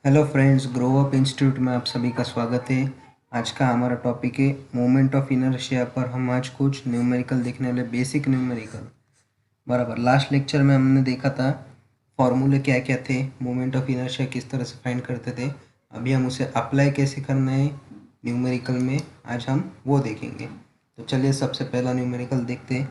Hello friends, grow up institute में आप सभी का स्वागत है। आज का हमारा टॉपिक है मोमेंट ऑफ इनर्शिया पर हम आज कुछ न्यूमेरिकल देखने वाले, बेसिक न्यूमेरिकल। बराबर, लास्ट लेक्चर में हमने देखा था फॉर्मूले क्या क्या थे, मोमेंट ऑफ इनर्शिया किस तरह से फाइंड करते थे। अभी हम उसे अप्लाई कैसे करना है न्यूमेरिकल में, आज हम वो देखेंगे। तो चलिए सबसे पहला न्यूमेरिकल देखते हैं,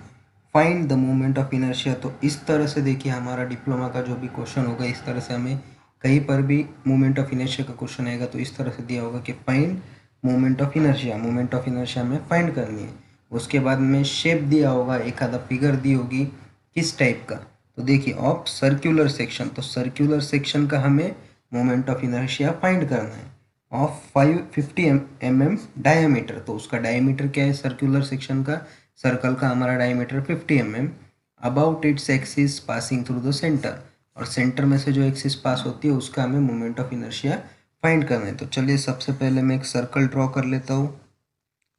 find the moment of inertia. तो इस तरह से देखिए, हमारा डिप्लोमा का जो भी क्वेश्चन होगा, इस तरह से हमें कहीं पर भी मोमेंट ऑफ इनर्शिया का क्वेश्चन आएगा तो इस तरह से दिया होगा कि find moment of inertia. Moment of inertia हमें फाइंड करनी है। उसके बाद में शेप दिया होगा, एक आधा फिगर दी होगी किस टाइप का। तो देखिए, ऑफ सर्कुलर सेक्शन, तो सर्कुलर सेक्शन का हमें मोमेंट ऑफ इनर्शिया फाइंड करना है। ऑफ 550 mm डायमीटर, तो उसका डायमीटर क्या है सर्कुलर सेक्शन का, सर्कल का हमारा diameter 50 mm। About its axis passing through the centre, और सेंटर में से जो एक्सिस पास होती है उसका हमें मोमेंट ऑफ इनर्शिया फाइंड करना है। तो चलिए सबसे पहले मैं एक सर्कल ड्रॉ कर लेता हूँ।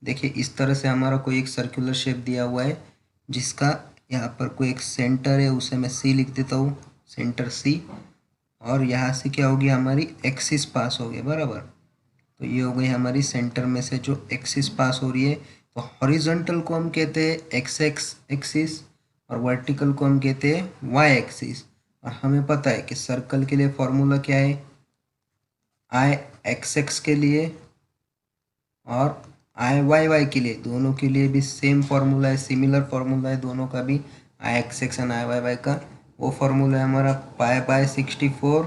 देखिए, इस तरह से हमारा कोई एक सर्कुलर शेप दिया हुआ है, जिसका यहाँ पर कोई एक सेंटर है, उसे मैं सी लिख देता हूँ, सेंटर सी। और यहाँ से क्या होगी, हमारी एक्सिस पास हो गई, बराबर। तो ये हो गई हमारी सेंटर में से जो एक्सिस पास हो रही है। तो हॉरिजॉन्टल को हम कहते हैं एक्स एक्स एक्सिस, और वर्टिकल को हम कहते हैं वाई एक्सिस। और हमें पता है कि सर्कल के लिए फॉर्मूला क्या है, आई एक्स एक्स के लिए और आई वाई वाई के लिए, दोनों के लिए भी सेम फार्मूला है, सिमिलर फार्मूला है दोनों का भी, I X X and I Y Y का। वो फार्मूला है हमारा pi by 64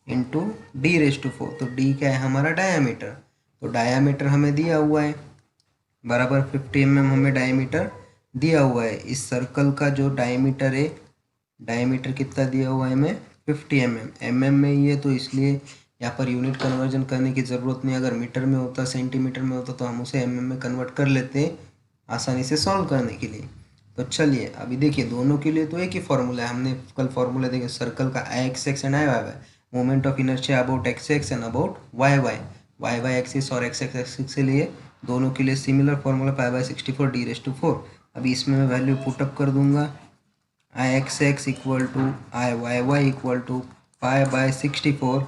into D raise to 4। तो डी क्या है, हमारा डायामीटर। तो डायामीटर हमें दिया हुआ है, बराबर 50 mm हमें डायमीटर दिया हुआ है। इस सर्कल का जो डायमीटर है, डायमीटर कितना दिया हुआ है हमें, 50 mm में ही है, तो इसलिए यहाँ पर यूनिट कन्वर्जन करने की ज़रूरत नहीं। अगर मीटर में होता, सेंटीमीटर में होता, तो हम उसे mm में कन्वर्ट कर लेते हैं आसानी से सॉल्व करने के लिए। तो चलिए अभी देखिए, दोनों के लिए तो एक ही फॉर्मूला है, हमने कल फॉर्मूला देखे सर्कल का I X X and I Y Y, moment of inertia about X X and about Y Y, Y Y axis और एक्स एक्स एक्सिस के लिए दोनों के लिए similar formula pi by 64 D raise to 4। अभी इसमें मैं वैल्यू पुटअप कर दूंगा, I X X equal to I Y Y equal to pi by 64,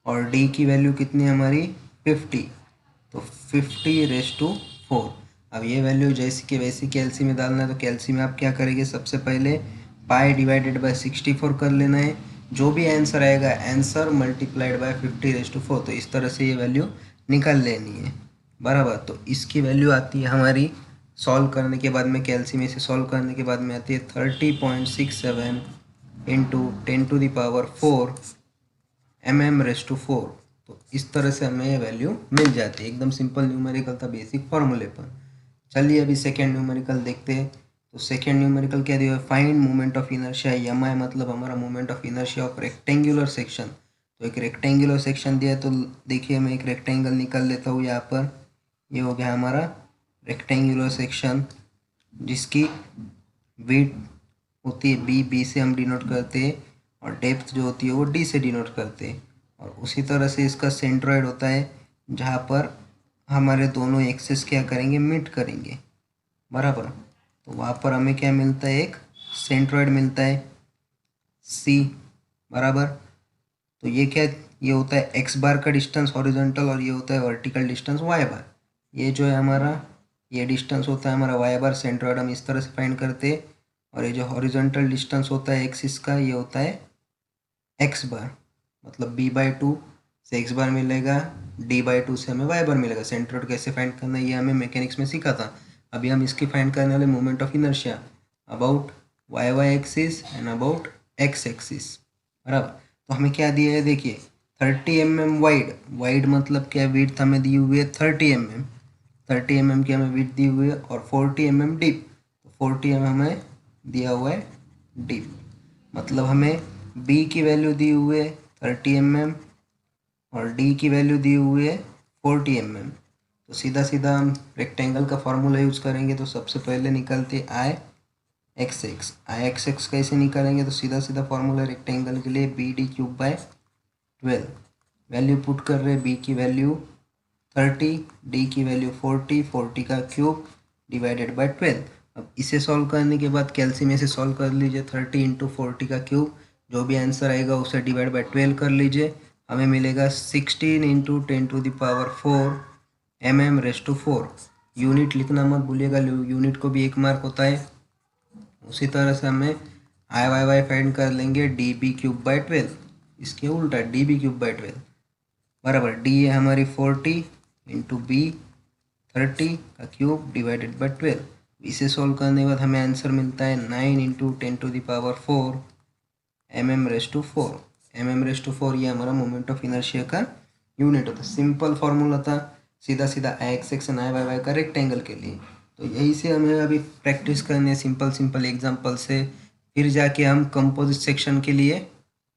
और डी की वैल्यू कितनी है हमारी 50, तो 50 रेस टू 4। अब ये वैल्यू जैसी कि वैसी कैलसी में डालना है, तो कैलसी में आप क्या करेंगे, सबसे पहले पाई डिवाइडेड बाय 64 कर लेना है। जो भी आंसर आएगा, answer multiplied by 50 raise to 4, तो इस तरह से ये वैल्यू निकाल लेनी है, बराबर। तो इसकी वैल्यू आती है हमारी, सॉल्व करने के बाद में, कैलसी में से सॉल्व करने के बाद में आती है 30.67 इंटू 10⁴ mm⁴। तो इस तरह से हमें ये वैल्यू मिल जाती है। एकदम सिंपल न्यूमेरिकल था, बेसिक फॉर्मूले पर। चलिए अभी सेकेंड न्यूमेरिकल देखते हैं। तो सेकेंड न्यूमेरिकल क्या दिया है, find moment of inertia M I, मतलब हमारा moment of inertia of rectangular section. तो एक रेक्टेंगुलर सेक्शन दिया है, तो देखिए मैं एक रेक्टेंगल निकाल लेता हूँ यहाँ पर। ये हो गया हमारा रेक्टेंगुलर सेक्शन, जिसकी विड्थ होती है बी, बी से हम डिनोट करते हैं, और डेप्थ जो होती है वो डी से डिनोट करते हैं। और उसी तरह से इसका सेंट्रॉइड होता है, जहाँ पर हमारे दोनों एक्सिस क्या करेंगे, मीट करेंगे, बराबर। तो वहाँ पर हमें क्या मिलता है, एक सेंट्रॉइड मिलता है सी, बराबर। तो ये क्या, ये होता है एक्स बार का डिस्टेंस हॉरिजॉन्टल, और ये होता है वर्टिकल डिस्टेंस वाई बार। ये जो है हमारा, ये डिस्टेंस होता है हमारा वाई बार, सेंट्रॉइड हम इस तरह से फाइंड करते हैं। और ये जो हॉरिजॉन्टल डिस्टेंस होता है एक्सिस का, ये होता है एक्स बार, मतलब b/2 से एक्स बार मिलेगा, d/2 से हमें वाई बार मिलेगा। सेंट्रॉइड कैसे फाइंड करना है ये हमें मैकेनिक्स में सीखा था। अभी हम इसकी फाइंड करने वाले moment of inertia about Y Y axis and about X axis, बराबर। तो हमें क्या दिया है, देखिए 30 mm वाइड, वाइड मतलब क्या, विड्थ हमें दी हुई है 30 mm, 30 mm की हमें विड्थ दी हुई है, और 40 mm डीप, तो 40 mm हमें दिया हुआ है डीप। मतलब हमें बी की वैल्यू दी हुई है 30 mm, और डी की वैल्यू दी हुई है 40 mm। तो सीधा सीधा हम रेक्टेंगल का फॉर्मूला यूज़ करेंगे। तो सबसे पहले निकलते आई एक्स एक्स, आई एक्स एक्स कैसे निकालेंगे, तो सीधा सीधा फॉर्मूला रेक्टेंगल के लिए BD³/12। वैल्यू पुट कर रहे, बी की वैल्यू 30, डी की वैल्यू 40, 40 का क्यूब डिवाइडेड बाय 12। अब इसे सॉल्व करने के बाद कैलसी में से सॉल्व कर लीजिए, 30 इंटू 40 का क्यूब, जो भी आंसर आएगा उसे डिवाइड बाय 12 कर लीजिए। हमें मिलेगा 16 इंटू 10⁴ mm⁴। यूनिट लिखना मत भूलिएगा, यूनिट को भी 1 मार्क होता है। उसी तरह से हमें I/y फाइंड कर लेंगे dB³/12, इसके उल्टा dB³/12 बराबर d है हमारी 40 इंटू b 30 का क्यूब डिवाइडेड बाई 12। इसे सॉल्व करने के बाद हमें आंसर मिलता है 9 इंटू 10⁴ mm⁴। mm⁴ ये हमारा मोमेंट ऑफ इनर्शिया का यूनिट होता है। सिंपल फॉर्मूला था, सीधा सीधा x एंड y का रेक्टेंगल के लिए। तो यही से हमें अभी प्रैक्टिस करनी है सिंपल एग्जांपल से, फिर जाके हम कंपोजिट सेक्शन के लिए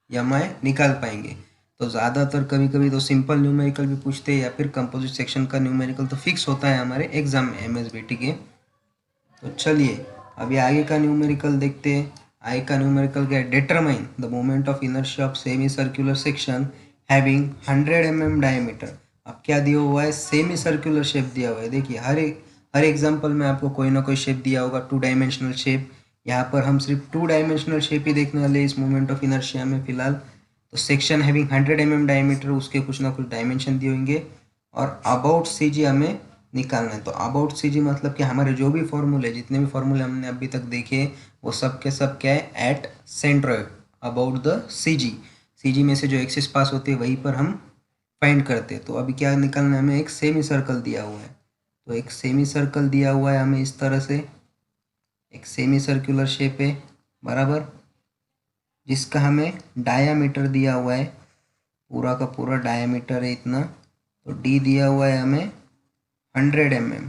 MI निकाल पाएंगे। तो ज़्यादातर कभी कभी तो सिंपल न्यूमेरिकल भी पूछते हैं या फिर कंपोजिट सेक्शन का न्यूमेरिकल तो फिक्स होता है हमारे एग्जाम में MSBT के। तो चलिए अभी आगे का न्यूमेरिकल देखते हैं। आगे का न्यूमेरिकल क्या है, determine the moment of inertia of semi circular section having 100 mm diameter. अब क्या दिया हुआ है, सेमी सर्कुलर शेप दिया हुआ है। देखिए हर एग्जाम्पल में आपको कोई ना कोई शेप दिया होगा, 2 डायमेंशनल शेप। यहाँ पर हम सिर्फ 2 डायमेंशनल शेप ही देखने वाले इस मोमेंट ऑफ इनर्शिया में फिलहाल। तो सेक्शन हैविंग 100 mm डायमीटर, उसके कुछ ना कुछ डायमेंशन दिए होंगे और अबाउट CG हमें निकालना है। तो अबाउट CG मतलब कि हमारे जो भी फॉर्मूले, जितने भी फॉर्मूले हमने अभी तक देखे वो सब के सब क्या है, at centre about the CG में से जो एक्सिस पास होती है वहीं पर हम फाइंड करते हैं। तो अभी क्या निकालना है हमें, एक सेमी सर्कल दिया हुआ है। तो एक सेमी सर्कल दिया हुआ है हमें इस तरह से, एक सेमी सर्कुलर शेप है बराबर, जिसका हमें डायामीटर दिया हुआ है, पूरा का पूरा डायामीटर है इतना। तो d दिया हुआ है हमें 100 mm,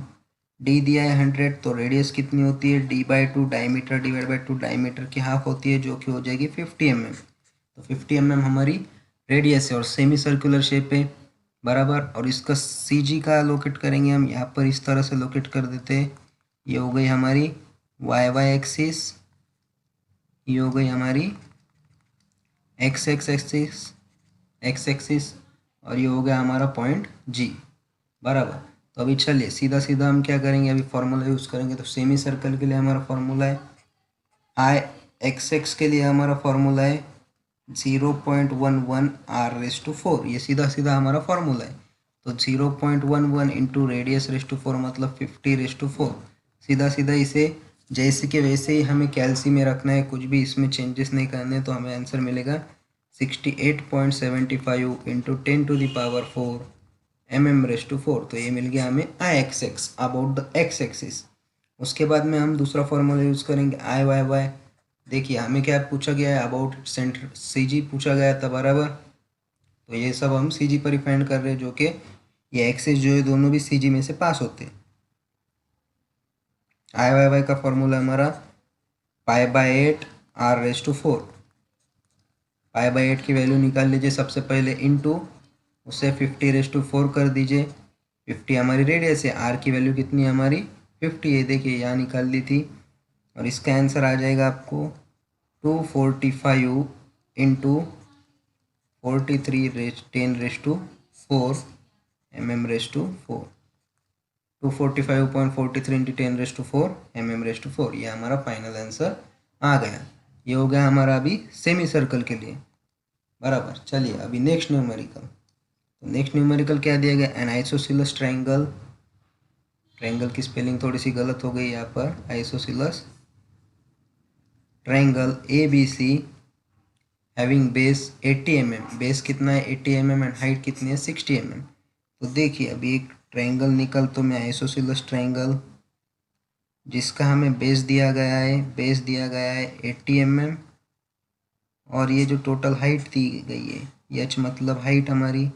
d दिया है 100, तो रेडियस कितनी होती है d/2, diameter divide by 2, diameter की हाफ होती है जो कि हो जाएगी 50 mm। तो 50 mm हमारी रेडियस है और सेमी सर्कुलर शेप है बराबर। और इसका CG का लोकेट करेंगे हम, यहाँ पर इस तरह से लोकेट कर देते हैं। ये हो गई हमारी y एक्सिस, ये हो गई हमारी x एक्सिस और ये हो गया हमारा पॉइंट G बराबर। तो अभी चलिए सीधा सीधा हम क्या करेंगे, अभी फॉर्मूला यूज़ करेंगे। तो सेमी सर्कल के लिए हमारा फॉर्मूला है Ix के लिए हमारा फॉर्मूला है 0.11 r⁴। ये सीधा सीधा हमारा फॉर्मूला है। तो 0.11 इंटू रेडियस⁴ मतलब 50⁴। सीधा सीधा इसे जैसे कि वैसे ही हमें कैल्सी में रखना है, कुछ भी इसमें चेंजेस नहीं करने। तो हमें आंसर मिलेगा 68.75 इंटू 10⁴ mm⁴। तो ये मिल गया हमें Ix about the x axis. उसके बाद में हम दूसरा फॉर्मूला यूज़ करेंगे Iyy। देखिए हमें क्या पूछा गया है, अबाउट सेंटर CG पूछा गया था बराबर। तो ये सब हम CG पर ही फाइंड कर रहे हैं, जो कि ये एक्सिस जो है दोनों भी CG में से पास होते हैं। Iyy का फॉर्मूला हमारा π/8 r⁴। π/8 की वैल्यू निकाल लीजिए सबसे पहले, इनटू उसे 50⁴ कर दीजिए। 50 हमारी रेडियस है, r की वैल्यू कितनी है हमारी 50 है। देखिए यहाँ निकाल दी थी और इसका आंसर आ जाएगा आपको 245 इंटू 43×10⁴ mm⁴। 245.43 into 10⁴ mm⁴। ये हमारा फाइनल आंसर आ गया। ये हो गया हमारा अभी सेमी सर्कल के लिए बराबर। चलिए अभी नेक्स्ट न्यूमेरिकल। तो नेक्स्ट न्यूमेरिकल क्या दिया गया, एन आइसोसिलस ट्रायंगल। ट्रायंगल की स्पेलिंग थोड़ी सी गलत हो गई यहाँ पर, isosceles triangle ABC having base 80 mm। Base कितना है 80 mm एंड हाइट कितनी है 60 mm। तो देखिए अभी एक ट्रायंगल निकल, तो मैं आइसोसिलस ट्रायंगल जिसका हमें बेस दिया गया है, 80 mm और ये जो टोटल हाइट दी गई है, h मतलब हाइट हमारी,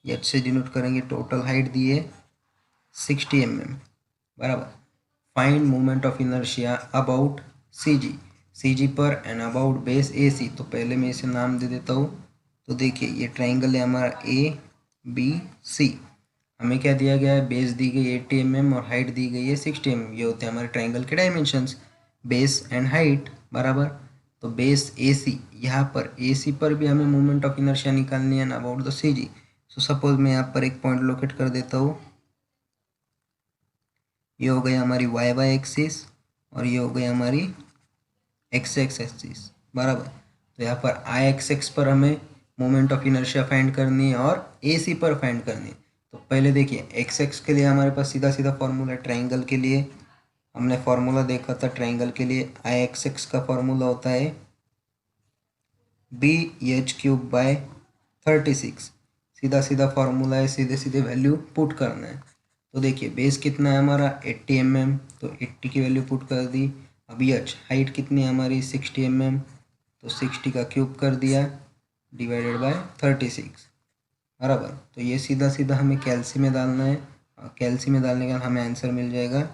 h से डिनोट करेंगे, टोटल हाइट दी है 60 mm बराबर। Find moment of inertia about CG पर एंड अबाउट बेस AC। तो पहले मैं इसे नाम दे देता हूँ। तो देखिए ये ट्रायंगल है हमारा ABC। हमें क्या दिया गया है, बेस दी गई 80 mm और हाइट दी गई है 60 mm। ये होते हैं हमारे ट्रायंगल के डायमेंशंस, बेस एंड हाइट बराबर। तो बेस AC, यहाँ पर AC पर भी हमें मोमेंट ऑफ इनर्शिया निकालनी है about the CG। So suppose मैं यहाँ पर एक पॉइंट लोकेट कर देता हूँ। ये हो गई हमारी y एक्सिस और ये हो गई हमारी x एक्सिस बराबर। तो यहाँ पर Ix पर हमें मोमेंट ऑफ इनर्शिया फाइंड करनी है और AC पर फाइंड करनी है। तो पहले देखिए एक्स के लिए हमारे पास सीधा सीधा फॉर्मूला है। ट्रायंगल के लिए हमने फॉर्मूला देखा था, ट्रायंगल के लिए IXX का फॉर्मूला होता है BH³/36। सीधा सीधा फॉर्मूला है, सीधे सीधे वैल्यू पुट करना है। तो देखिए बेस कितना है हमारा 80 mm, तो 80 की वैल्यू पुट कर दी। अभी हाइट कितनी है हमारी 60 mm, तो 60 का क्यूब कर दिया डिवाइडेड बाय 36 बराबर। तो ये सीधा सीधा हमें कैल्सी में डालना है, कैल्सी में डालने के बाद हमें आंसर मिल जाएगा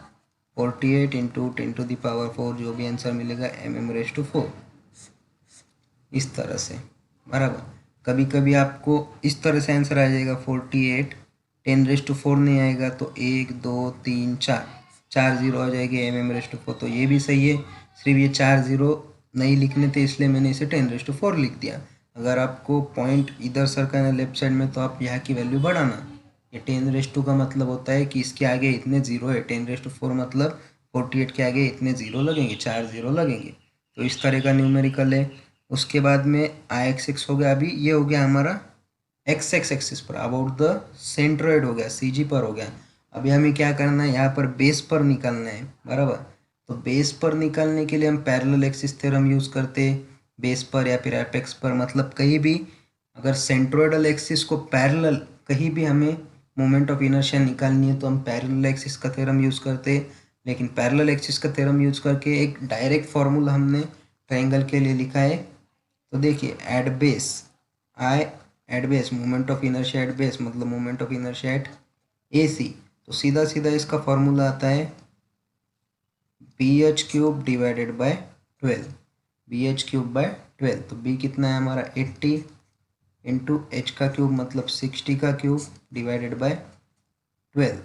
48 इंटू 10⁴, जो भी आंसर मिलेगा mm⁴, इस तरह से बराबर। कभी कभी आपको इस तरह से आंसर आ जाएगा 48, 10⁴ नहीं आएगा तो 1 2 3 4 जीरो आ जाएगी mm⁴। तो ये भी सही है, सिर्फ ये 4 जीरो नहीं लिखने थे इसलिए मैंने इसे 10⁴ लिख दिया। अगर आपको पॉइंट इधर सरकाना है लेफ्ट साइड में तो आप यहाँ की वैल्यू बढ़ाना। ये 10⁻² का मतलब होता है कि इसके आगे इतने जीरो है, 10⁴ मतलब 48 के आगे इतने जीरो लगेंगे, 4 जीरो लगेंगे। तो इस तरह का न्यूमेरिकल है। उसके बाद में IXX हो गया। अभी ये हो गया हमारा XX एक्सिस पर, अबाउट द सेंट्रोइड हो गया, CG पर हो गया। अभी हमें क्या करना है, यहाँ पर बेस पर निकालना है बराबर। तो बेस पर निकालने के लिए हम पैरेलल एक्सिस थ्योरम यूज़ करते हैं बेस पर या फिर एपेक्स पर, मतलब कहीं भी अगर सेंट्रोइडल एक्सिस को पैरेलल कहीं भी हमें मोमेंट ऑफ इनर्शिया निकालनी है तो हम पैरेलल एक्सिस का थ्योरम यूज़ करते हैं। लेकिन पैरेलल एक्सिस का थ्योरम यूज़ करके एक डायरेक्ट फॉर्मूला हमने ट्रायंगल के लिए लिखा है। तो देखिए at base moment of inertia at base मतलब moment of inertia at AC। तो सीधा सीधा इसका फॉर्मूला आता है BH³ डिवाइडेड बाय 12, BH³/12। तो B कितना है हमारा 80 इंटू H का क्यूब मतलब 60 का क्यूब डिवाइडेड बाय 12,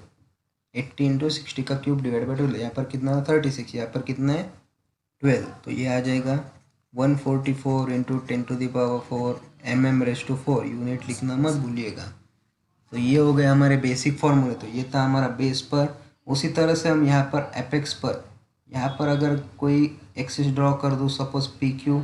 80 इंटू 60 का क्यूब डिवाइड बाय 12। यहाँ पर कितना है 36, यहाँ पर कितना है 12। तो ये आ जाएगा 144 इंटू 10⁴ mm⁴। यूनिट लिखना मत भूलिएगा। तो ये हो गया हमारे बेसिक फॉर्मूले। तो ये था हमारा बेस पर। उसी तरह से हम यहाँ पर एपेक्स पर, यहाँ पर अगर कोई एक्सिस ड्रॉ कर दूँ सपोज PQ,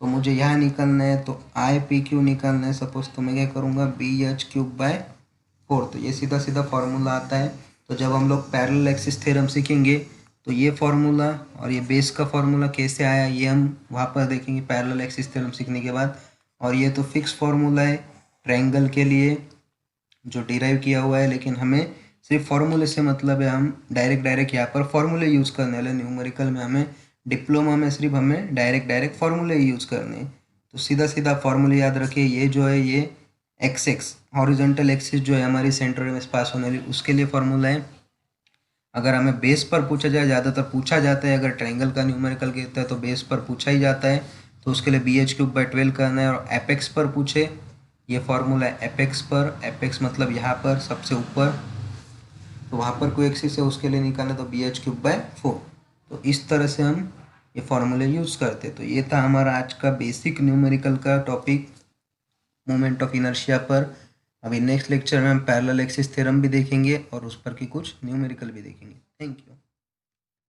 तो मुझे यहाँ निकालना है तो IPQ निकालना है सपोज। तो मैं क्या करूँगा BH³/4। तो ये सीधा सीधा फॉर्मूला आता है। तो जब हम लोग पैरेलल एक्सिस थ्योरम सीखेंगे तो ये फॉर्मूला और ये बेस का फॉर्मूला कैसे आया ये हम वहाँ पर देखेंगे पैरेलल एक्सिस थ्योरम सीखने के बाद। और ये तो फिक्स फॉर्मूला है ट्रायंगल के लिए जो डिराइव किया हुआ है, लेकिन हमें सिर्फ फॉर्मूले से मतलब है। हम डायरेक्ट यहाँ पर फॉर्मूले यूज़ करने वाले। न्यूमेरिकल में हमें डिप्लोमा में सिर्फ हमें डायरेक्ट फॉर्मूले यूज़ करने हैं। तो सीधा सीधा फॉर्मूले याद रखिए। ये जो है ये XX हॉरिजॉन्टल एक्सिस जो है हमारी सेंटर में पास होने वाली उसके लिए फॉर्मूला है। अगर हमें बेस पर पूछा जाए, ज़्यादातर पूछा जाता है, अगर ट्रायंगल का न्यूमेरिकल कहता है तो बेस पर पूछा ही जाता है, तो उसके लिए BH³/12 करना है। और एपेक्स पर पूछे ये फॉर्मूला है एपेक्स पर, एपेक्स मतलब यहाँ पर सबसे ऊपर, तो वहाँ पर कोई एक्सिस है उसके लिए निकालना तो BH³/4। तो इस तरह से हम ये फॉर्मूले यूज़ करते। तो ये था हमारा आज का बेसिक न्यूमेरिकल का टॉपिक मोमेंट ऑफ इनर्शिया पर। अभी नेक्स्ट लेक्चर में हम पैरेलल एक्सिस थ्योरम भी देखेंगे और उस पर की कुछ न्यूमेरिकल भी देखेंगे। Thank you.